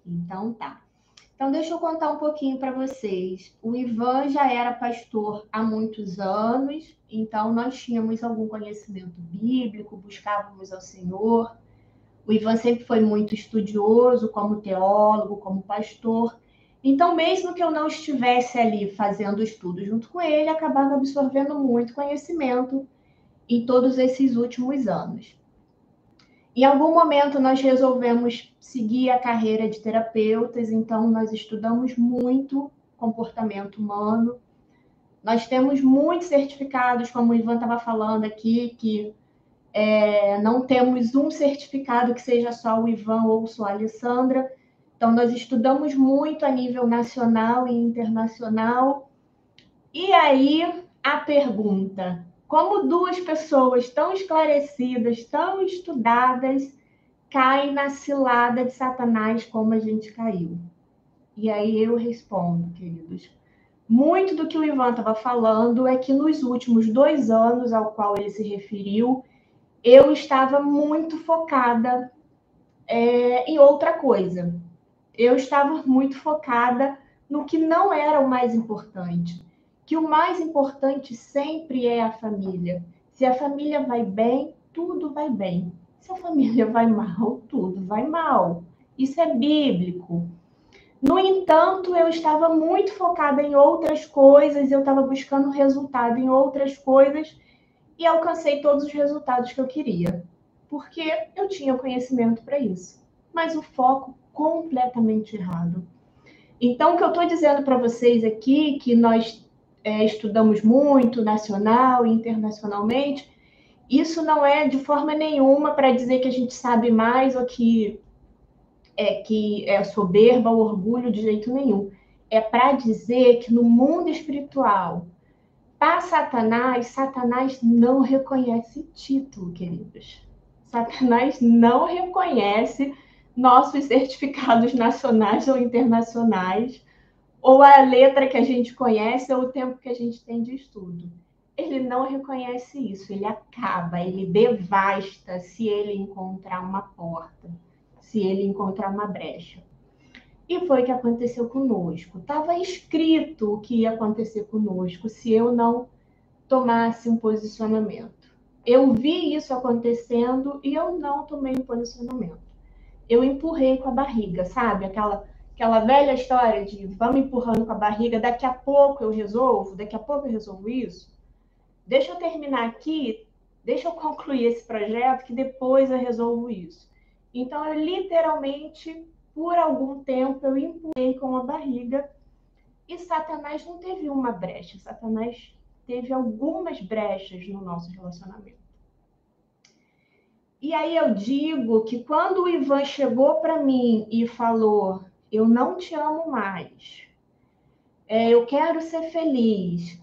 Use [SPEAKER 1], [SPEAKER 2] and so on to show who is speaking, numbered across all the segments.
[SPEAKER 1] Então tá. Então deixa eu contar um pouquinho para vocês. O Ivan já era pastor há muitos anos, então nós tínhamos algum conhecimento bíblico, buscávamos ao Senhor. O Ivan sempre foi muito estudioso, como teólogo, como pastor. Então, mesmo que eu não estivesse ali fazendo estudo junto com ele, acabava absorvendo muito conhecimento em todos esses últimos anos. Em algum momento, nós resolvemos seguir a carreira de terapeutas, então, nós estudamos muito comportamento humano. Nós temos muitos certificados, como o Ivan estava falando aqui, que não temos um certificado que seja só o Ivan ou só a Alessandra. Então, nós estudamos muito a nível nacional e internacional. E aí, a pergunta: como duas pessoas tão esclarecidas, tão estudadas, caem na cilada de Satanás como a gente caiu? E aí eu respondo, queridos. Muito do que o Ivan estava falando é que nos últimos 2 anos ao qual ele se referiu, eu estava muito focada em outra coisa. Eu estava muito focada no que não era o mais importante. Que o mais importante sempre é a família. Se a família vai bem, tudo vai bem. Se a família vai mal, tudo vai mal. Isso é bíblico. No entanto, eu estava muito focada em outras coisas, eu estava buscando resultado em outras coisas e alcancei todos os resultados que eu queria, porque eu tinha conhecimento para isso, mas o foco completamente errado. Então, o que eu estou dizendo para vocês aqui, que nós estudamos muito, nacional e internacionalmente, isso não é de forma nenhuma para dizer que a gente sabe mais ou que é soberba ou orgulho de jeito nenhum. É para dizer que no mundo espiritual, para Satanás, Satanás não reconhece título, queridos. Satanás não reconhece nossos certificados nacionais ou internacionais, ou a letra que a gente conhece, ou o tempo que a gente tem de estudo. Ele não reconhece isso, ele acaba, ele devasta se ele encontrar uma porta, se ele encontrar uma brecha. E foi o que aconteceu conosco. Estava escrito o que ia acontecer conosco se eu não tomasse um posicionamento. Eu vi isso acontecendo e eu não tomei um posicionamento. Eu empurrei com a barriga, sabe? Aquela velha história de vamos empurrando com a barriga, daqui a pouco eu resolvo, daqui a pouco eu resolvo isso. Deixa eu terminar aqui, deixa eu concluir esse projeto que depois eu resolvo isso. Então, eu literalmente, por algum tempo, eu empurrei com a barriga e Satanás não teve uma brecha, Satanás teve algumas brechas no nosso relacionamento. E aí eu digo que quando o Ivan chegou para mim e falou, eu não te amo mais, eu quero ser feliz,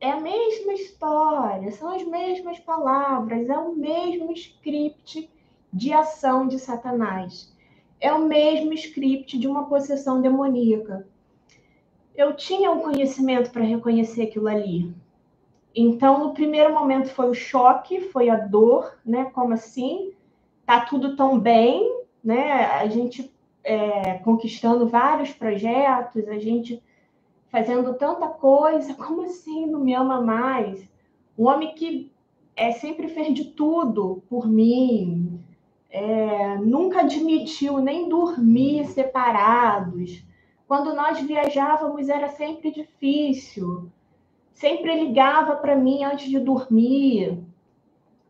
[SPEAKER 1] é a mesma história, são as mesmas palavras, é o mesmo script de ação de Satanás, é o mesmo script de uma possessão demoníaca. Eu tinha um conhecimento para reconhecer aquilo ali. Então, no primeiro momento foi o choque, foi a dor, né? Como assim? Tá tudo tão bem, né? A gente conquistando vários projetos, a gente fazendo tanta coisa, como assim não me ama mais? Um homem que sempre fez de tudo por mim, nunca admitiu nem dormir separados. Quando nós viajávamos era sempre difícil, sempre ligava para mim antes de dormir.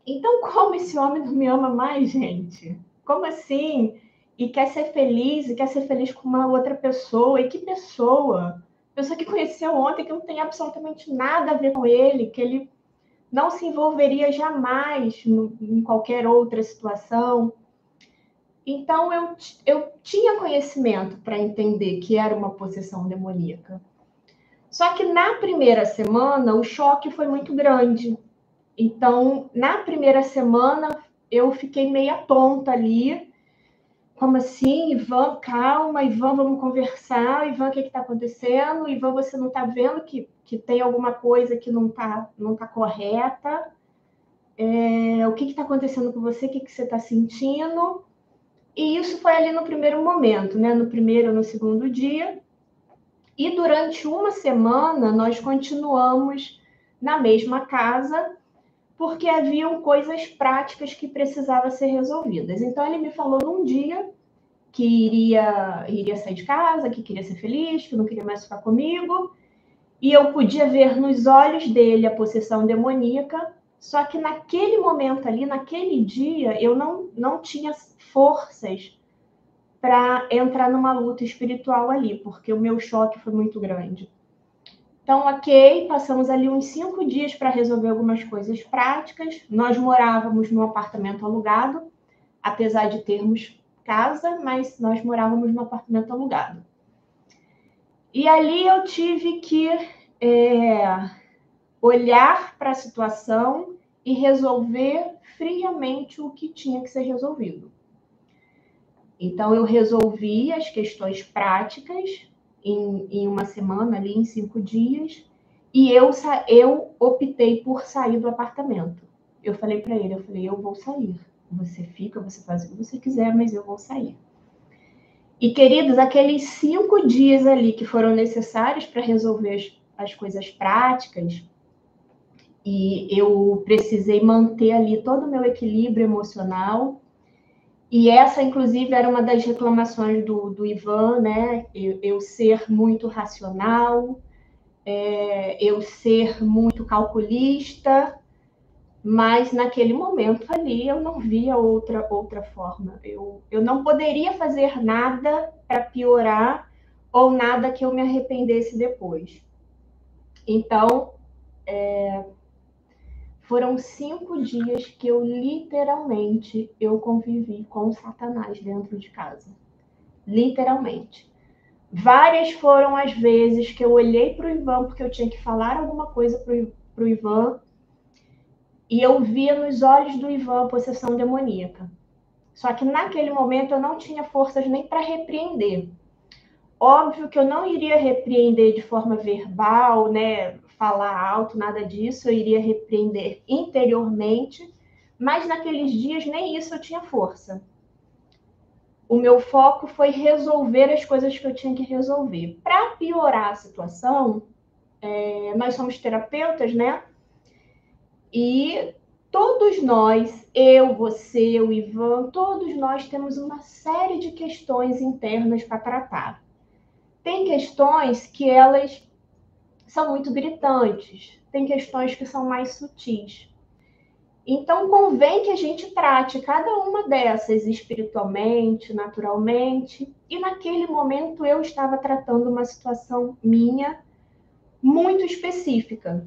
[SPEAKER 1] Então, como esse homem não me ama mais, gente? Como assim? E quer ser feliz, e quer ser feliz com uma outra pessoa. E que pessoa? Pessoa que conheceu ontem, que não tem absolutamente nada a ver com ele, que ele não se envolveria jamais em qualquer outra situação. Então, eu tinha conhecimento para entender que era uma possessão demoníaca. Só que na primeira semana, o choque foi muito grande. Então, na primeira semana, eu fiquei meia tonta ali. Como assim? Ivan, calma, Ivan, vamos conversar. Ivan, o que está acontecendo? Ivan, você não está vendo que tem alguma coisa que não tá correta? O que está acontecendo com você? O que você está sentindo? E isso foi ali no primeiro momento, né? No primeiro ou no segundo dia. E durante uma semana nós continuamos na mesma casa, porque haviam coisas práticas que precisavam ser resolvidas. Então ele me falou num dia que iria sair de casa, que queria ser feliz, que não queria mais ficar comigo. E eu podia ver nos olhos dele a possessão demoníaca, só que naquele momento ali, naquele dia, eu não tinha forças para entrar numa luta espiritual ali, porque o meu choque foi muito grande. Então, ok, passamos ali uns 5 dias para resolver algumas coisas práticas. Nós morávamos num apartamento alugado, apesar de termos casa, mas nós morávamos num apartamento alugado. E ali eu tive que olhar para a situação e resolver friamente o que tinha que ser resolvido. Então, eu resolvi as questões práticas em uma semana, ali em 5 dias, e eu optei por sair do apartamento. Eu falei para ele, eu vou sair. Você fica, você faz o que você quiser, mas eu vou sair. E, queridos, aqueles 5 dias ali que foram necessários para resolver as coisas práticas, e eu precisei manter ali todo o meu equilíbrio emocional. E essa, inclusive, era uma das reclamações do Ivan, né? Eu ser muito racional, eu ser muito calculista, mas naquele momento ali eu não via outra forma. Eu não poderia fazer nada para piorar ou nada que eu me arrependesse depois. Então, foram 5 dias que eu literalmente convivi com Satanás dentro de casa. Literalmente. Várias foram as vezes que eu olhei para o Ivan, porque eu tinha que falar alguma coisa para o Ivan, e eu via nos olhos do Ivan a possessão demoníaca. Só que naquele momento eu não tinha forças nem para repreender. Óbvio que eu não iria repreender de forma verbal, né? Falar alto, nada disso. Eu iria repreender interiormente, mas naqueles dias nem isso eu tinha força. O meu foco foi resolver as coisas que eu tinha que resolver. Para piorar a situação, nós somos terapeutas, né? E todos nós, eu, você, o Ivan, todos nós temos uma série de questões internas para tratar. Tem questões que elas são muito gritantes, tem questões que são mais sutis. Então, convém que a gente trate cada uma dessas espiritualmente, naturalmente. E naquele momento eu estava tratando uma situação minha muito específica.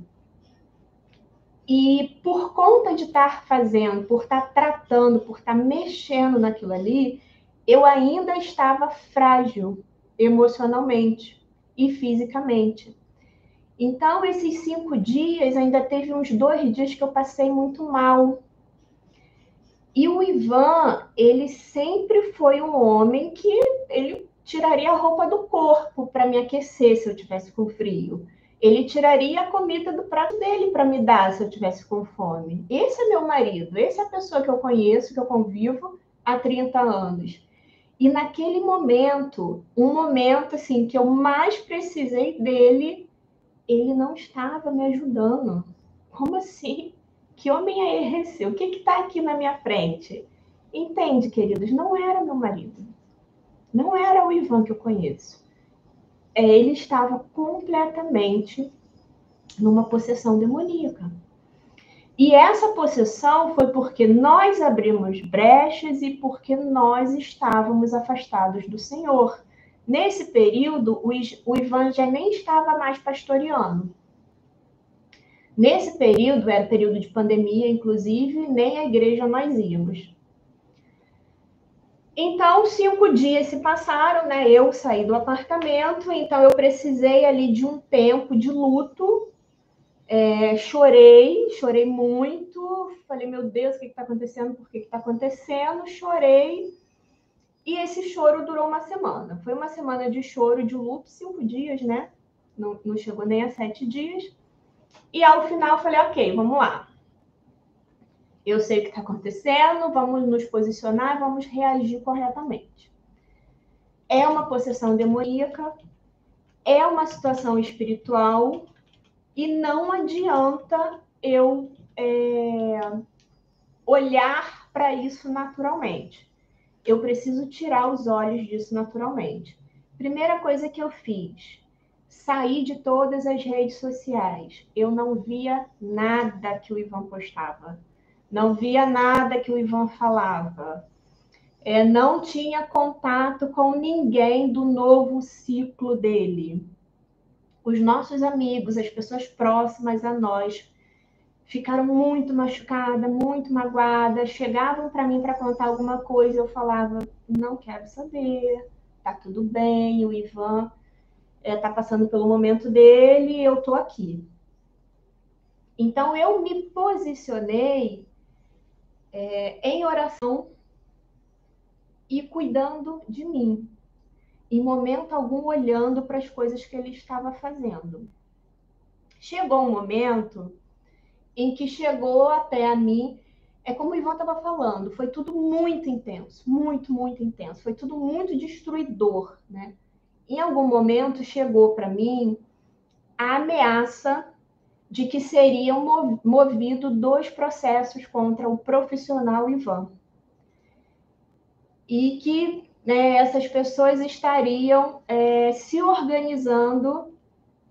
[SPEAKER 1] E por conta de estar fazendo, por estar tratando, por estar mexendo naquilo ali, eu ainda estava frágil emocionalmente e fisicamente. Então, esses 5 dias, ainda teve uns 2 dias que eu passei muito mal. E o Ivan, ele sempre foi um homem que ele tiraria a roupa do corpo para me aquecer se eu tivesse com frio. Ele tiraria a comida do prato dele para me dar se eu tivesse com fome. Esse é meu marido, essa é a pessoa que eu conheço, que eu convivo há 30 anos. E naquele momento, um momento assim que eu mais precisei dele, ele não estava me ajudando. Como assim? Que homem é esse? O que está aqui na minha frente? Entende, queridos? Não era meu marido. Não era o Ivan que eu conheço. Ele estava completamente numa possessão demoníaca. E essa possessão foi porque nós abrimos brechas e porque nós estávamos afastados do Senhor. Nesse período, o Ivan já nem estava mais pastoreando. Nesse período, era período de pandemia, inclusive, nem a igreja nós íamos. Então, 5 dias se passaram, né? Eu saí do apartamento, então eu precisei ali de um tempo de luto. Chorei muito. Falei, meu Deus, o que está acontecendo? Por que está acontecendo? Chorei. E esse choro durou uma semana. Foi uma semana de choro, de luto, 5 dias, né? Não chegou nem a 7 dias. E ao final, falei, ok, vamos lá. eu sei o que está acontecendo, vamos nos posicionar e vamos reagir corretamente. É uma possessão demoníaca, é uma situação espiritual e não adianta eu olhar para isso naturalmente. Eu preciso tirar os olhos disso naturalmente. Primeira coisa que eu fiz, saí de todas as redes sociais. Eu não via nada que o Ivan postava. Não via nada que o Ivan falava. Não tinha contato com ninguém do novo ciclo dele. Os nossos amigos, as pessoas próximas a nós, ficaram muito machucadas, muito magoadas, chegavam para mim para contar alguma coisa, eu falava, não quero saber, tá tudo bem, o Ivan tá passando pelo momento dele, eu tô aqui. Então eu me posicionei em oração e cuidando de mim, em momento algum olhando para as coisas que ele estava fazendo. Chegou um momento em que chegou até a mim, como o Ivan estava falando, foi tudo muito intenso, muito, muito intenso, foi tudo muito destruidor, né? Em algum momento chegou para mim a ameaça de que seriam movidos 2 processos contra o profissional Ivan. E que essas pessoas estariam se organizando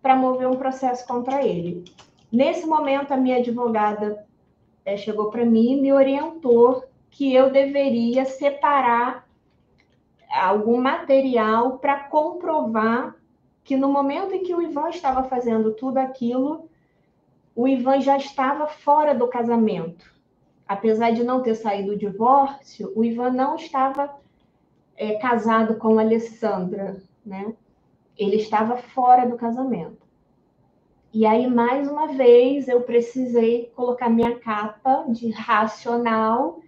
[SPEAKER 1] para mover um processo contra ele. Nesse momento, a minha advogada chegou para mim e me orientou que eu deveria separar algum material para comprovar que no momento em que o Ivan estava fazendo tudo aquilo, o Ivan já estava fora do casamento. Apesar de não ter saído do divórcio, o Ivan não estava casado com a Alessandra, né? Ele estava fora do casamento. E aí, mais uma vez, eu precisei colocar minha capa de racional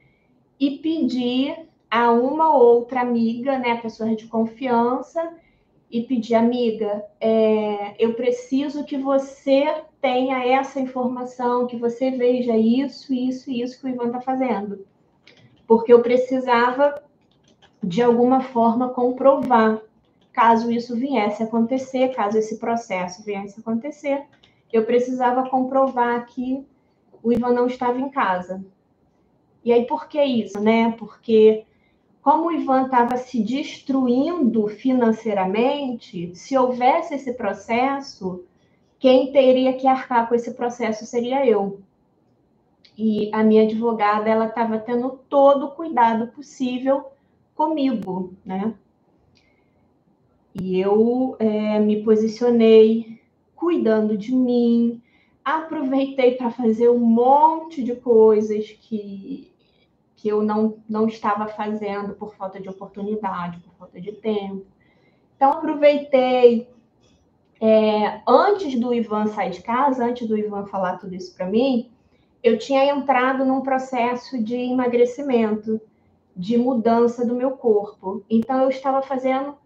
[SPEAKER 1] e pedir a uma outra amiga, né, pessoa de confiança, e pedir, amiga, eu preciso que você tenha essa informação, que você veja isso, isso e isso que o Ivan está fazendo. Porque eu precisava, de alguma forma, comprovar, caso isso viesse a acontecer, caso esse processo viesse a acontecer, eu precisava comprovar que o Ivan não estava em casa. E aí, por que isso, né? Porque como o Ivan estava se destruindo financeiramente, se houvesse esse processo, quem teria que arcar com esse processo seria eu. E a minha advogada, ela estava tendo todo o cuidado possível comigo, né? E eu me posicionei cuidando de mim, aproveitei para fazer um monte de coisas que eu não estava fazendo por falta de oportunidade, por falta de tempo. Então, aproveitei. Antes do Ivan sair de casa, antes do Ivan falar tudo isso para mim, eu tinha entrado num processo de emagrecimento, de mudança do meu corpo. Então, eu estava fazendo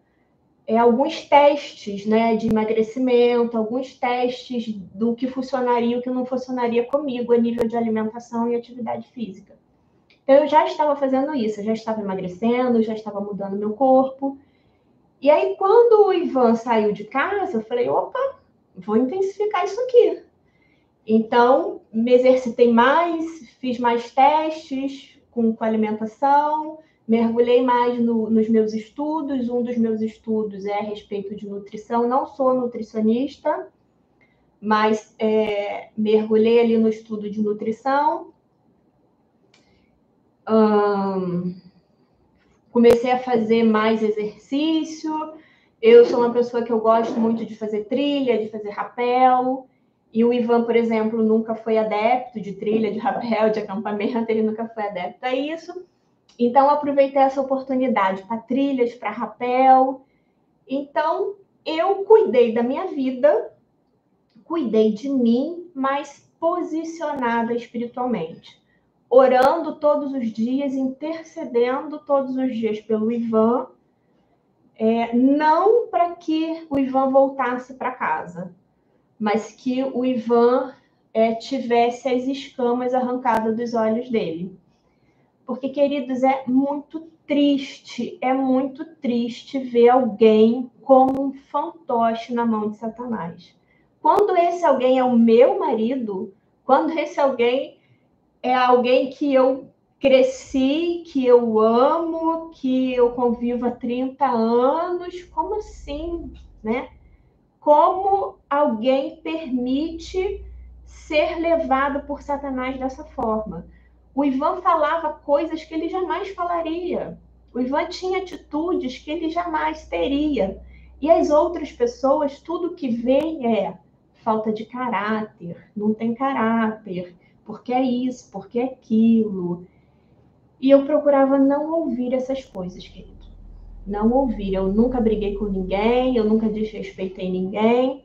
[SPEAKER 1] alguns testes, né, de emagrecimento, alguns testes do que funcionaria e o que não funcionaria comigo a nível de alimentação e atividade física. Então, eu já estava fazendo isso, eu já estava emagrecendo, já estava mudando meu corpo. E aí, quando o Ivan saiu de casa, eu falei, opa, vou intensificar isso aqui. Então, me exercitei mais, fiz mais testes com alimentação, mergulhei mais nos meus estudos. Um dos meus estudos é a respeito de nutrição. Não sou nutricionista, mas mergulhei ali no estudo de nutrição. Comecei a fazer mais exercício. Eu sou uma pessoa que eu gosto muito de fazer trilha, de fazer rapel. E o Ivan, por exemplo, nunca foi adepto de trilha, de rapel, de acampamento. Ele nunca foi adepto a isso. Então, aproveitei essa oportunidade para trilhas, para rapel. Então, eu cuidei da minha vida, cuidei de mim, mas posicionada espiritualmente. Orando todos os dias, intercedendo todos os dias pelo Ivan, não para que o Ivan voltasse para casa, mas que o Ivan tivesse as escamas arrancadas dos olhos dele. Porque, queridos, é muito triste ver alguém como um fantoche na mão de Satanás. Quando esse alguém é o meu marido, quando esse alguém é alguém que eu cresci, que eu amo, que eu convivo há 30 anos, como assim, né? Como alguém permite ser levado por Satanás dessa forma? O Ivan falava coisas que ele jamais falaria. O Ivan tinha atitudes que ele jamais teria. E as outras pessoas, tudo que veem é falta de caráter, não tem caráter, porque é isso, porque é aquilo. E eu procurava não ouvir essas coisas, querido. Não ouvir. Eu nunca briguei com ninguém, eu nunca desrespeitei ninguém,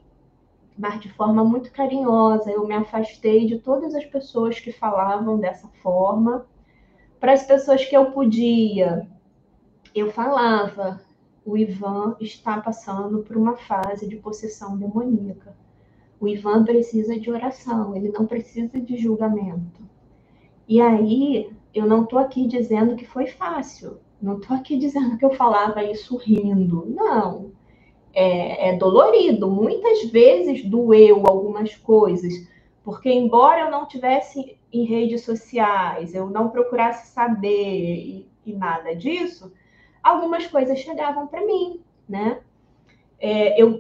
[SPEAKER 1] mas de forma muito carinhosa eu me afastei de todas as pessoas que falavam dessa forma. Para as pessoas que eu podia, eu falava: o Ivan está passando por uma fase de possessão demoníaca. O Ivan precisa de oração, ele não precisa de julgamento. E aí, eu não estou aqui dizendo que foi fácil, não estou aqui dizendo que eu falava isso rindo, não. É dolorido, muitas vezes doeu algumas coisas, porque embora eu não tivesse em redes sociais, eu não procurasse saber e nada disso, algumas coisas chegavam para mim, né?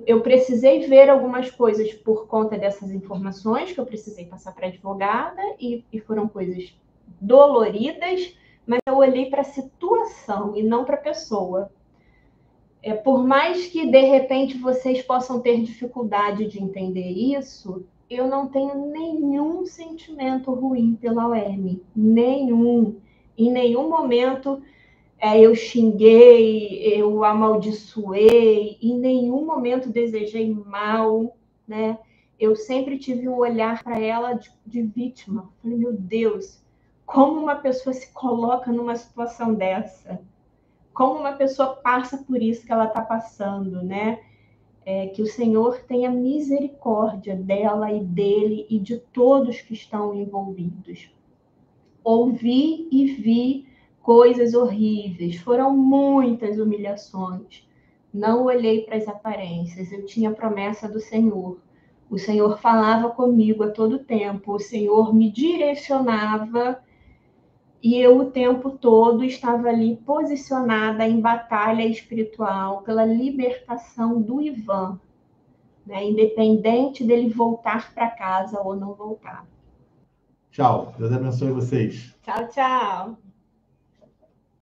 [SPEAKER 1] Eu precisei ver algumas coisas por conta dessas informações que eu precisei passar para a advogada e foram coisas doloridas, mas eu olhei para a situação e não para a pessoa. Por mais que, de repente, vocês possam ter dificuldade de entender isso, eu não tenho nenhum sentimento ruim pela OM. Nenhum. Em nenhum momento eu xinguei, eu amaldiçoei, em nenhum momento desejei mal, né? Eu sempre tive um olhar para ela de vítima. Falei, meu Deus, como uma pessoa se coloca numa situação dessa? Como uma pessoa passa por isso que ela está passando, né? Que o Senhor tenha misericórdia dela e dele e de todos que estão envolvidos. Ouvi e vi coisas horríveis, foram muitas humilhações. Não olhei para as aparências, eu tinha a promessa do Senhor. O Senhor falava comigo a todo tempo, o Senhor me direcionava e eu o tempo todo estava ali posicionada em batalha espiritual pela libertação do Ivan, né? Independente dele voltar para casa ou não voltar.
[SPEAKER 2] Tchau. Deus abençoe vocês.
[SPEAKER 1] Tchau, tchau.